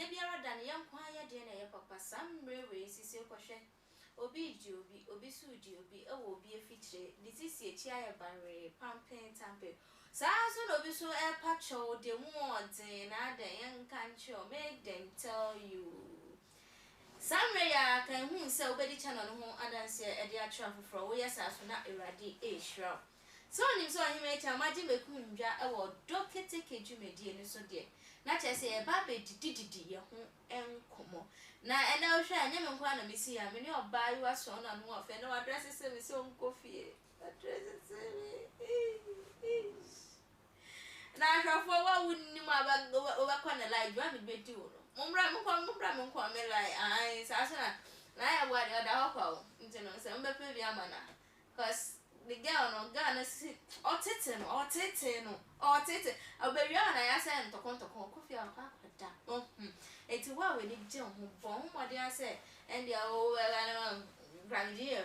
biara da ne yankwa ya de na ye papa samre we sisi kwhwe obi ji obi su ji obi ewo obi efichire di sisi echi aye banre pampen tampe saa so no bi so e pacho de mu odin na da yanka ncho make them tell you samre ya kan hu se obedi channel no ho adanse e de atwa foforo wo yesa so na erade e hwra so nim so ahime cha maji meku ndwa e wo do Keteke dwumedie ni so de na chese e ba be dididi ye ho enkomo na ena wo hwa anya me nkwa na mesi ya me ne oba yi wa so na no ofe na wa dress se me se onko fie address se me na hwafo wa wunni mu aba kwa na live wa me beti wo no mumbra me nkwa me like ai sa na ya wa de da hokwa ntino se mbepe bi amana cause the girl no Ghana si otete obewia na ya say ntokon kofi akwa kwada eti wa we ni je ho bon mo de ase and dia o grandier